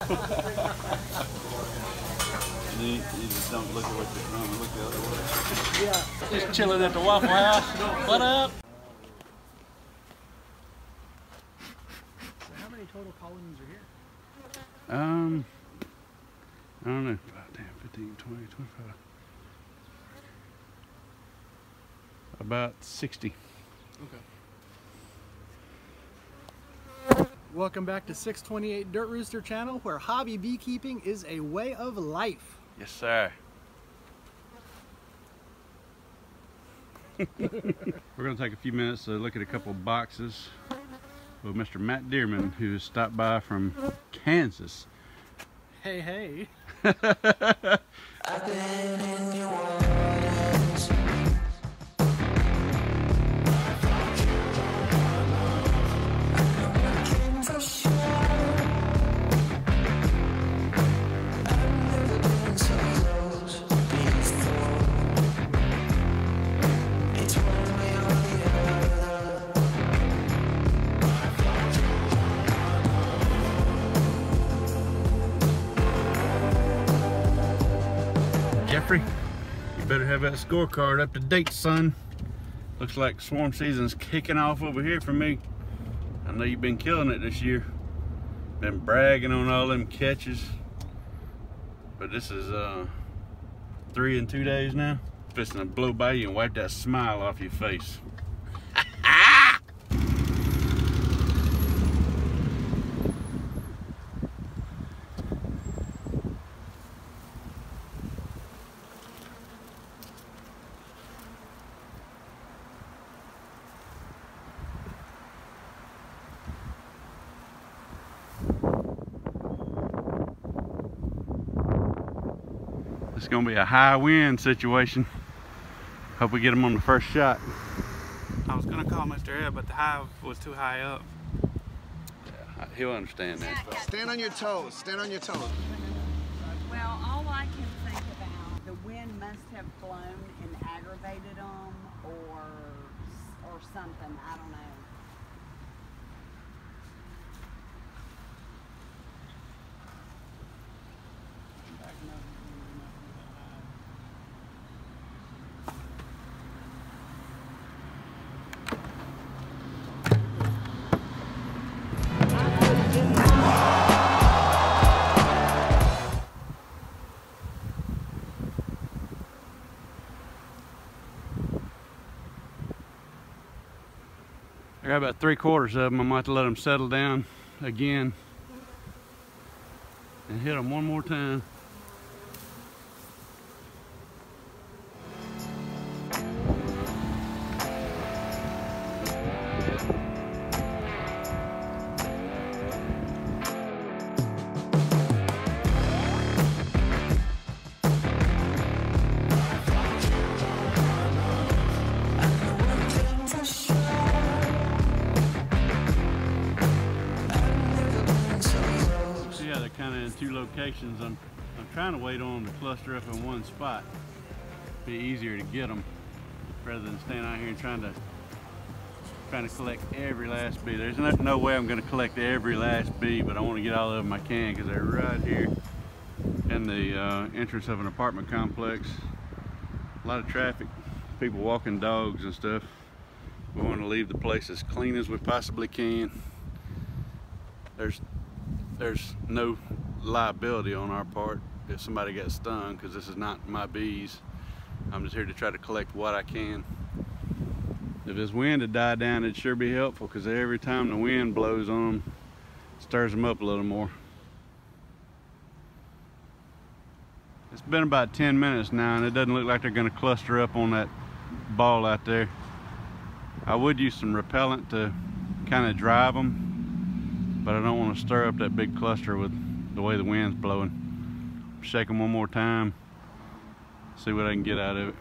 You just don't look at what you're doing, look the other way. Yeah. Just chilling at the Waffle House. What up? So how many total colonies are here? I don't know. 5, 10, 15, 20, 25. About 60. Okay. Welcome back to 628 Dirt Rooster Channel, where hobby beekeeping is a way of life. Yes, sir. We're going to take a few minutes to look at a couple of boxes with Mr. Matt Dearman, who has stopped by from Kansas. Hey, hey. I've been in your waters. I'm looking for sure. I've never been so close before. It's one way or the Jeffrey, you better have that scorecard up to date, son. Looks like swarm season's kicking off over here for me. I know you've been killing it this year. Been bragging on all them catches. But this is 3 in 2 days now. Fisting to blow by you and wipe that smile off your face. It's gonna be a high wind situation. Hope we get him on the first shot. I was gonna call Mr. Ed, but the hive was too high up. Yeah, he'll understand that. Stand on your toes. Stand on your toes. Well, all I can think about, the wind must have blown and aggravated them, or something. I don't know. I got about 3/4 of them. I might have to let them settle down again and hit them one more time. Kind of in 2 locations. I'm trying to wait on them to cluster up in one spot. Be easier to get them rather than staying out here and trying to collect every last bee. There's no way I'm going to collect every last bee, but I want to get all of them I can because they're right here in the entrance of an apartment complex. A lot of traffic, people walking dogs and stuff. We want to leave the place as clean as we possibly can. There's no liability on our part if somebody got stung, because this is not my bees. I'm just here to try to collect what I can. If this wind had died down, it'd sure be helpful, because every time the wind blows on them, it stirs them up a little more. It's been about 10 minutes now, and it doesn't look like they're going to cluster up on that ball out there. I would use some repellent to kind of drive them, but I don't want to stir up that big cluster with the way the wind's blowing. Shake them one more time, see what I can get out of it.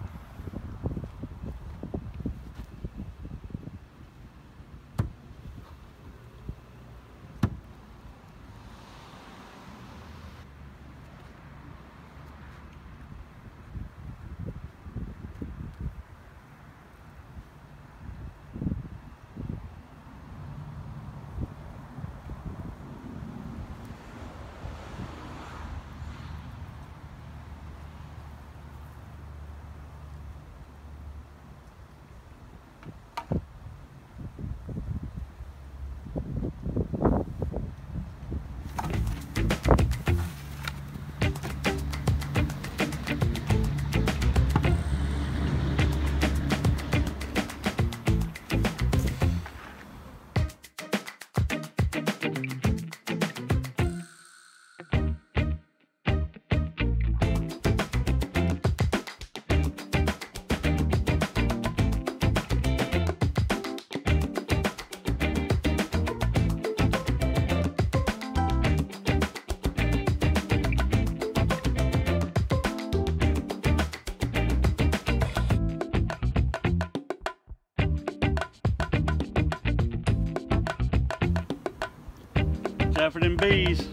out for them bees.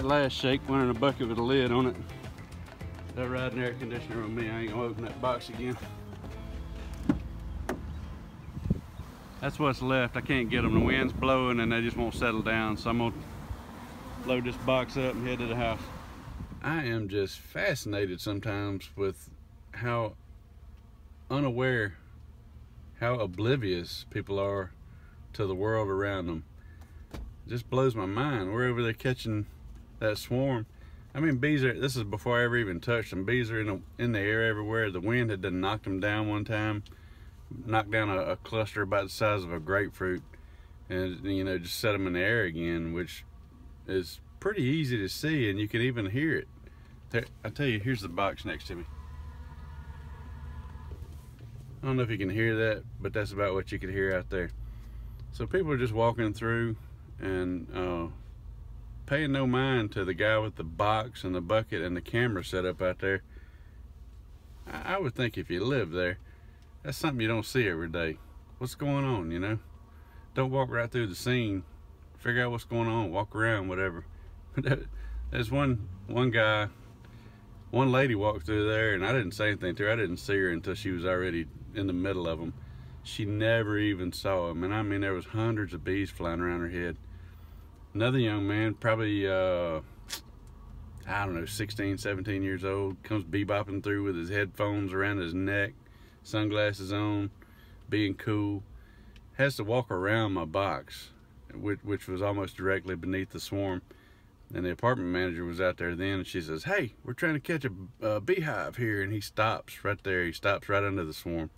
Last shake went in a bucket with a lid on it. They're riding air conditioner on me. I ain't gonna open that box again. That's what's left. I can't get them. The wind's blowing and they just won't settle down. So I'm gonna load this box up and head to the house. I am just fascinated sometimes with how unaware, how oblivious people are to the world around them. It just blows my mind. We're over there catching that swarm. I mean, bees are, this is before I ever even touched them. Bees are in the air everywhere. The wind had done knocked them down one time, knocked down a cluster about the size of a grapefruit, and you know, just set them in the air again, which is pretty easy to see, and you can even hear it. There, I tell you, here's the box next to me. I don't know if you can hear that, but that's about what you could hear out there. So people are just walking through and paying no mind to the guy with the box and the bucket and the camera set up out there. I would think if you live there, that's something you don't see every day. What's going on, you know? Don't walk right through the scene. Figure out what's going on, walk around, whatever. There's one guy, one lady walked through there, and I didn't say anything to her. I didn't see her until she was already in the middle of them. She never even saw him, and I mean, there was hundreds of bees flying around her head. Another young man, probably, I don't know, 16, 17 years old, comes bebopping through with his headphones around his neck, sunglasses on, being cool. Has to walk around my box, which was almost directly beneath the swarm. And the apartment manager was out there then, and she says, "Hey, we're trying to catch a beehive here." And he stops right there. He stops right under the swarm.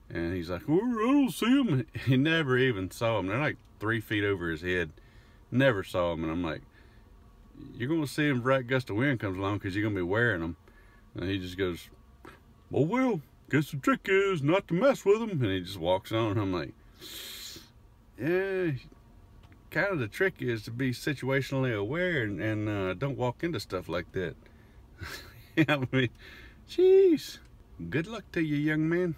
And he's like, "Well, I don't see them." He never even saw them. They're like 3 feet over his head. Never saw them. And I'm like, "You're going to see them right gust of wind comes along because you're going to be wearing them." And he just goes, "Oh, well, guess the trick is not to mess with them." And he just walks on. I'm like, yeah, kind of the trick is to be situationally aware and don't walk into stuff like that. I mean, jeez, good luck to you, young man.